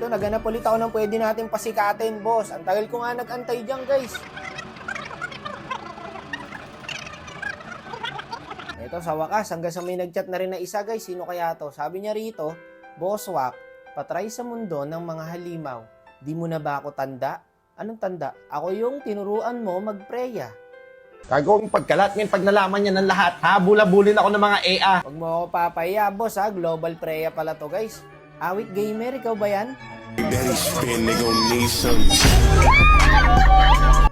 naganap ulit ako ng pwede natin pasikatin, boss. Ang tagal ko nga nag-antay dyan, guys. Ito, sa wakas, hanggang sa may nag-chat na rin na isa, guys. Sino kaya to? Sabi niya rito, Boss Wak, patry sa mundo ng mga halimaw. Di mo na ba ako tanda? Anong tanda? Ako yung tinuruan mo magpreya. Kagawang pagkalat ngayon pag nalaman niya ng lahat, habula-bulin ako ng mga EA. Huwag mo ako papaya, boss ha. Global preya pala to, guys. Awit gamer, ikaw ba yan?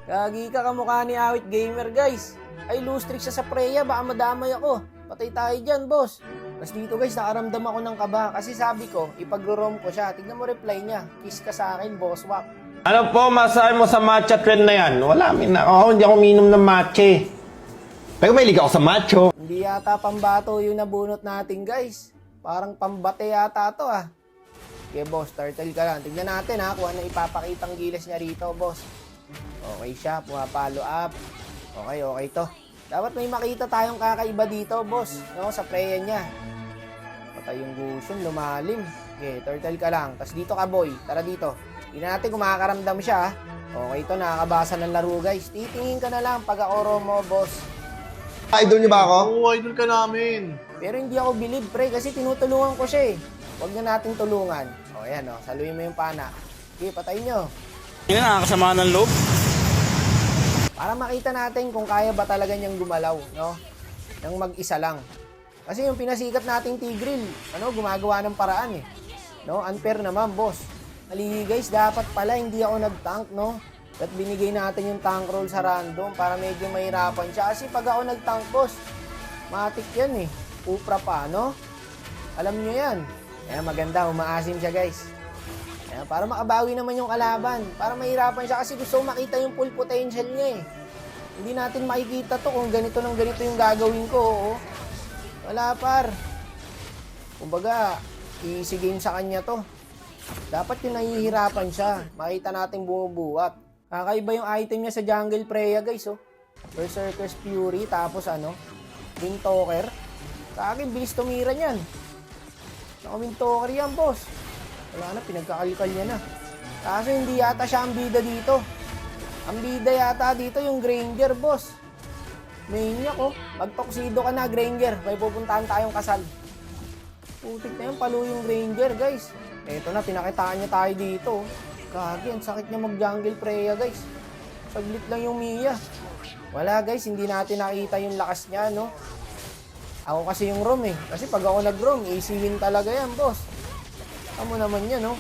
Gagi ka kamukha ni Awit gamer, guys. Ay, lose trick siya sa preya, baka madamay ako. Patay tayo dyan, boss. Tapos dito, guys, nakaramdam ako ng kaba. Kasi sabi ko, ipag-rom ko siya. Tignan mo reply niya. Kiss ka sa akin, boss Wak. Ano po, masabi mo sa matcha trend na yan? Wala, hindi ako minom ng matcha. Pero may liga ako sa macho. Hindi yata pambato yung nabunot natin, guys. Parang pambate yata to, ah. Okay, boss, turtle ka lang. Tignan natin, ha, kung ano ipapakitang gilas niya rito, boss. Okay siya, pumapalo up. Okay to. Dapat may makita tayong kakaiba dito, boss. No, sa preya niya. Patay yung gusion, lumalim. Okay, turtle ka lang. Tapos dito ka, boy. Tara dito. Tingnan natin kung makakaramdam siya. Okay to, nakakabasa ng laro, guys. Titingin ka na lang pag ako mo, boss. Idol niyo ba ako? Oo, idol ka namin. Pero hindi ako believe, pre, kasi tinutulungan ko siya eh. Huwag na natin tulungan. O, ayan, o. Saluhin mo yung pana. Okay, patayin nyo. Yan, nakakasama ng loob. Para makita natin kung kaya ba talaga niyang gumalaw, no? Nang mag-isa lang. Kasi yung pinasikat nating Tigreal, gumagawa ng paraan eh. No? Unfair naman, boss. Mali, guys, dapat pala hindi ako nag-tank, no? At binigay natin yung tank roll sa random para medyo mahirapan siya. Kasi pag ako nag-tank, boss, matik yan eh. Upra pa, no? Alam nyo yan. Kaya maganda, umaasim siya, guys. Kaya para makabawi naman yung kalaban. Para mahirapan siya kasi gusto makita yung full potential niya eh. Hindi natin makikita to kung ganito ng ganito yung gagawin ko, oo. Wala, par. Kumbaga, easy game sa kanya to. Dapat yung nahihirapan siya. Makita natin bumubuhat. Kakaiba yung item niya sa Jungle Preya, guys, oh. Berserker's Fury, tapos Windtalker. Sa akin, bilis tumira niyan. Naka-Windtalker yan, boss. Wala na, pinagkakalkal niya na. Kaso hindi yata siya ang bida dito. Ang bida yata dito yung Granger, boss. Maniac, oh. Mag-tuxedo ka na, Granger. May pupuntahan tayong kasal. Putik na yun, palo yung Granger, guys. Eto na, pinakitaan niya tayo dito. Kagi, ang sakit niya mag-jungle preya, guys. Saglit lang yung Mia. Wala, guys, hindi natin nakita yung lakas niya, no? Ako kasi yung roam, eh. Kasi pag ako nag-roam, easy win talaga yan, boss. Amo naman yan, no?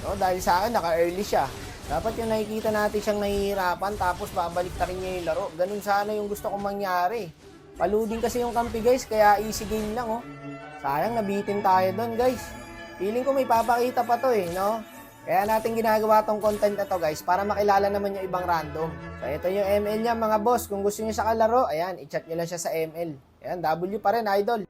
No, dahil sa akin, naka-early siya. Dapat yung nakikita natin siyang nahihirapan, tapos babalik ta rin niya yung laro. Ganun sana yung gusto kong mangyari. Paluding kasi yung kampi, guys, kaya easy game lang, oh. Sayang, nabitin tayo doon, guys. Feeling ko may papakita pa to, eh, no? Kaya natin ginagawa tong content na to, guys, para makilala naman yung ibang random. So, ito yung ML niya, mga boss. Kung gusto niyo sa kalaro, ayan, i-chat niyo lang siya sa ML. Ayan, W pa rin, idol.